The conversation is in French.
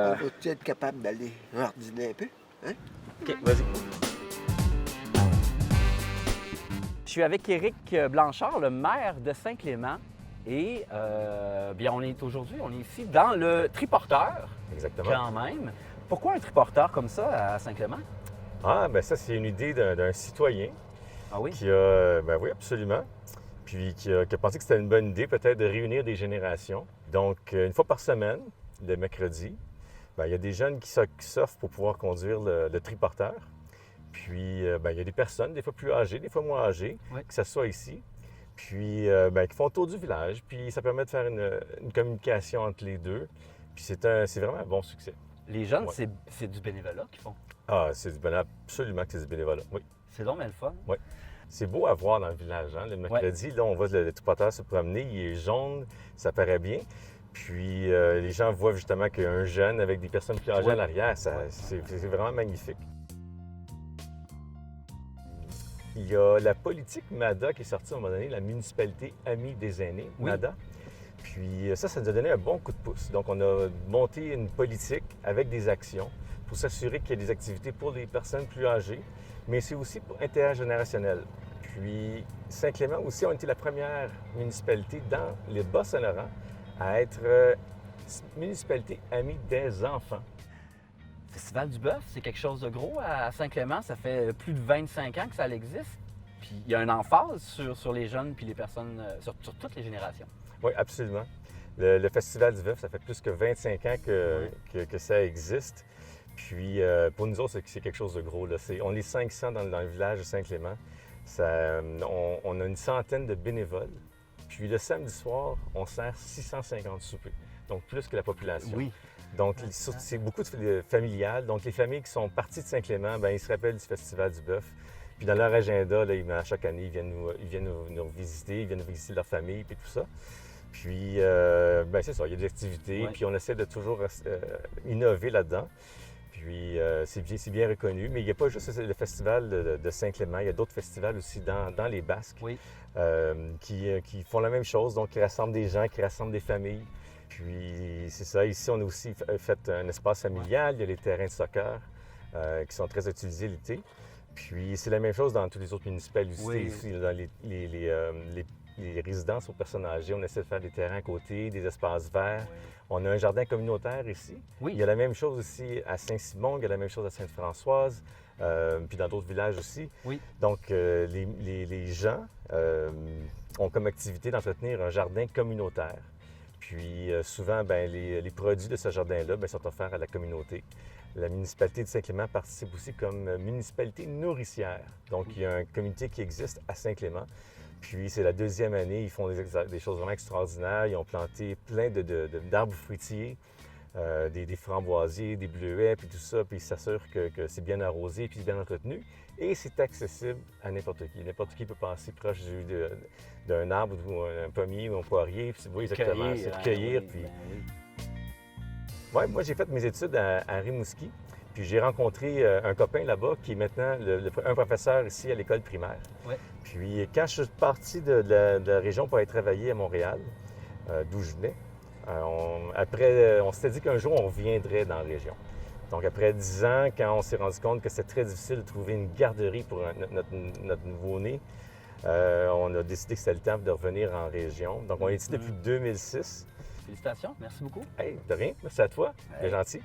On va-tu être capable d'aller jardiner un peu? Hein? OK, vas-y. Je suis avec Éric Blanchard, le maire de Saint-Clément. Et bien, on est ici dans le triporteur. Exactement. Quand même. Pourquoi un triporteur comme ça à Saint-Clément? Ah, ben ça, c'est une idée d'un citoyen Ah oui? qui a, ben oui, absolument, puis qui a pensé que c'était une bonne idée peut-être de réunir des générations. Donc, une fois par semaine, le mercredi, ben, il y a des jeunes qui s'offrent pour pouvoir conduire le triporteur. Puis, ben, il y a des personnes, des fois plus âgées, des fois moins âgées, Oui. qui s'assoient ici, puis ben, qui font le tour du village. Puis, ça permet de faire une communication entre les deux. Puis, c'est vraiment un bon succès. Les jeunes, Ouais. c'est du bénévolat qu'ils font. Ah, c'est du bénévolat, absolument que c'est du bénévolat, oui. C'est donc bien le fun. C'est beau à voir dans le village. Hein? Le mercredi, là, on voit le triporteur se promener, il est jaune, ça paraît bien. Puis les gens voient justement qu'il y a un jeune avec des personnes plus âgées Ouais. à l'arrière. C'est vraiment magnifique. Il y a la politique MADA qui est sortie à un moment donné, la municipalité amie des aînés, Oui. MADA. Puis ça nous a donné un bon coup de pouce. Donc, on a monté une politique avec des actions pour s'assurer qu'il y ait des activités pour les personnes plus âgées, mais c'est aussi pour intergénérationnel. Puis, Saint-Clément aussi a été la première municipalité dans les Bas-Saint-Laurent à être municipalité amie des enfants. Festival du Bœuf, c'est quelque chose de gros à Saint-Clément. Ça fait plus de 25 ans que ça existe. Puis il y a une emphase sur les jeunes puis les personnes, sur toutes les générations. Oui, absolument. Le Festival du Bœuf, ça fait plus que 25 ans que ça existe. Puis pour nous autres, c'est quelque chose de gros. Là. On est 500 dans le village de Saint-Clément. On a une centaine de bénévoles. Puis le samedi soir, on sert 650 soupers. Donc plus que la population. Oui. Donc c'est beaucoup de familial. Donc les familles qui sont parties de Saint-Clément, bien, ils se rappellent du Festival du Bœuf. Puis dans leur agenda, là, à chaque année, ils viennent nous visiter, ils viennent visiter leur famille, puis tout ça. Puis, ben c'est ça, il y a des activités, Ouais. puis on essaie de toujours innover là-dedans. Puis, c'est bien reconnu. Mais il n'y a pas juste le festival de Saint-Clément, il y a d'autres festivals aussi dans les Basques Oui. qui font la même chose, donc qui rassemblent des gens, qui rassemblent des familles. Puis, c'est ça, ici, on a aussi fait un espace familial, il y a les terrains de soccer qui sont très utilisés l'été. Puis, c'est la même chose dans toutes les autres municipalités, Oui. ici, dans les résidences aux personnes âgées, on essaie de faire des terrains à côté, des espaces verts. On a un jardin communautaire ici. Oui. Il y a la même chose aussi à Saint-Simon, il y a la même chose à Sainte-Françoise, puis dans d'autres villages aussi. Oui. Donc, les gens ont comme activité d'entretenir un jardin communautaire. Puis, souvent, ben, les produits de ce jardin-là ben, sont offerts à la communauté. La municipalité de Saint-Clément participe aussi comme municipalité nourricière. Donc, il y a un comité qui existe à Saint-Clément. Puis, c'est la deuxième année, ils font des choses vraiment extraordinaires. Ils ont planté plein d'arbres fruitiers, des framboisiers, des bleuets, puis tout ça. Puis, ils s'assurent que c'est bien arrosé puis bien entretenu. Et c'est accessible à n'importe qui. N'importe qui peut passer proche d'un arbre ou un pommier ou un poirier. Puis, oui, exactement. C'est de cueillir. Oui, Puis... ben oui. Ouais, moi, j'ai fait mes études à Rimouski. Puis j'ai rencontré un copain là-bas qui est maintenant un professeur ici à l'école primaire. Ouais. Puis quand je suis parti de la région pour aller travailler à Montréal, d'où je venais, on s'était dit qu'un jour, on reviendrait dans la région. Donc après 10 ans, quand on s'est rendu compte que c'était très difficile de trouver une garderie pour notre nouveau-né, on a décidé que c'était le temps de revenir en région. Donc on est ici depuis 2006. Félicitations, merci beaucoup. Hey, de rien, merci à toi, c'est Hey. gentil.